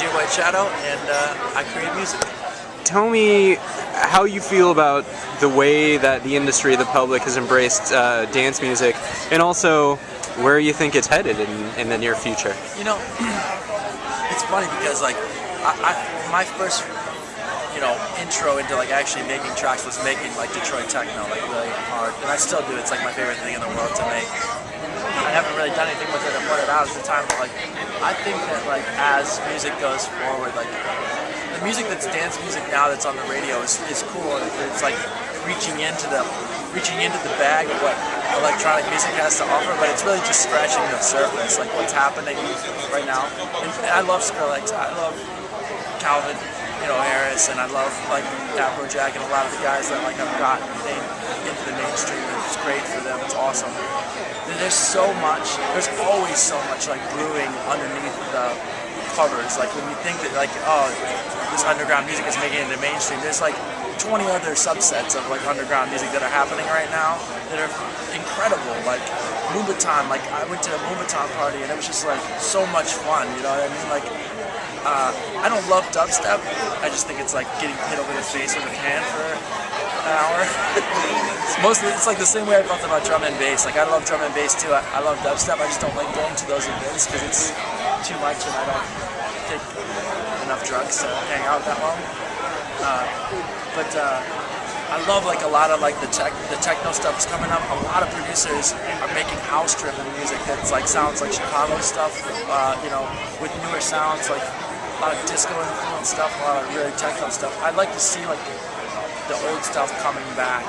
DJ White Shadow, and I create music. Tell me how you feel about the way that the industry, the public, has embraced dance music, and also where you think it's headed in the near future. You know, it's funny because like my first intro into like actually making tracks was making like Detroit techno, like really hard, and I still do. It's like my favorite thing in the world to make. I haven't really done anything with it and put it out at the time, but like I think that like as music goes forward, like the music that's dance music now that's on the radio is cool, and it's like reaching into the bag of what electronic music has to offer, but it's really just scratching the surface, like what's happening right now. And I love Skrillex, I love Calvin Harris, and I love like Afrojack and a lot of the guys that like have gotten into the mainstream. It's great for them. It's awesome. There's so much. There's always so much like brewing underneath the covers. Like when you think that like this underground music is making it into mainstream, there's like 20 other subsets of like underground music that are happening right now that are incredible. Like Moombahton. Like I went to a Moombahton party and it was just like so much fun. You know what I mean? Like. I don't love dubstep. I just think it's like getting hit over the face with a can for an hour. It's like the same way I felt about drum and bass. Like I love drum and bass too. I love dubstep. I just don't like going to those events because it's too much and I don't take enough drugs to hang out that long. But I love like a lot of like the techno stuff is coming up. A lot of producers are making house-driven music that's like sounds like Chicago stuff. With newer sounds like. A lot of disco influence stuff, a lot of really techno stuff. I'd like to see like the old stuff coming back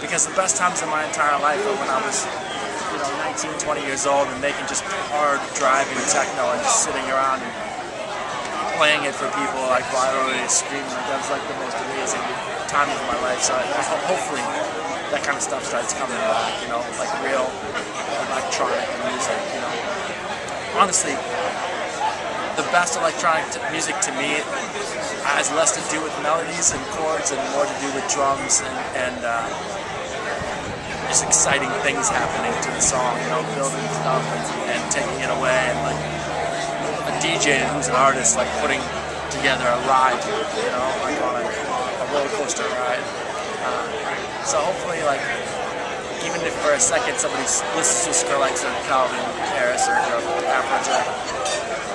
because the best times of my entire life were when I was 19, 20 years old and making just hard driving techno and just sitting around and playing it for people like while everybody was screaming. Like that was like the most amazing time of my life. So hopefully that kind of stuff starts coming back, like real electronic music, Honestly, the best electronic music to me has less to do with melodies and chords and more to do with drums and just exciting things happening to the song, building stuff and taking it away, and like a DJ who's an artist like putting together a ride, like on a roller coaster ride. So hopefully, like even if for a second somebody listens to Skrillex or Calvin Harris or Afrojack,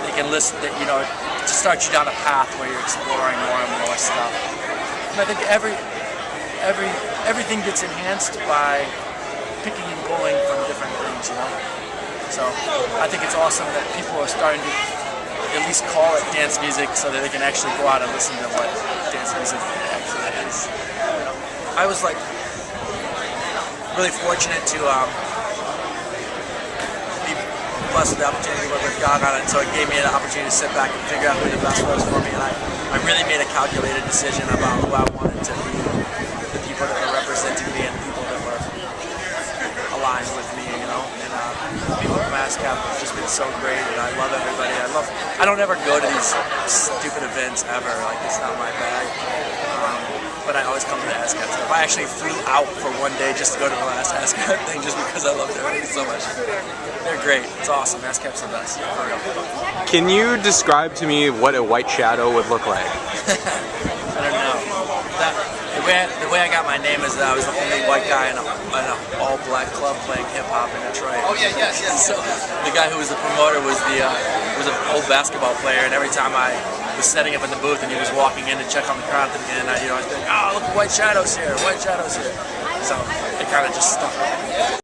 they can listen, to start you down a path where you're exploring more and more stuff. And I think everything gets enhanced by picking and pulling from different things, So I think it's awesome that people are starting to at least call it dance music so that they can actually go out and listen to what dance music actually is. I was like really fortunate to blessed with the opportunity to work with God on it, so it gave me an opportunity to sit back and figure out who the best was for me, and I really made a calculated decision about who I wanted to be, the people that were representing me and the people that were aligned with me, and people from ASCAP have just been so great, and I love everybody. I don't ever go to these stupid events ever, like it's not my bag. But I always come to the ASCAP stuff. I actually flew out for one day just to go to the last ASCAP thing just because I loved everything so much. They're great. It's awesome. ASCAP's the best. For real. Can you describe to me what a White Shadow would look like? I don't know. The way I got my name is that I was the only white guy in an all-black club playing hip-hop in Detroit. Oh, yeah, yes. So the guy who was the promoter was an old basketball player, and every time I was setting up in the booth and he was walking in to check on the crowd at the beginning, I was like, oh, look, White Shadow's here, White Shadow's here. So it kind of just stuck.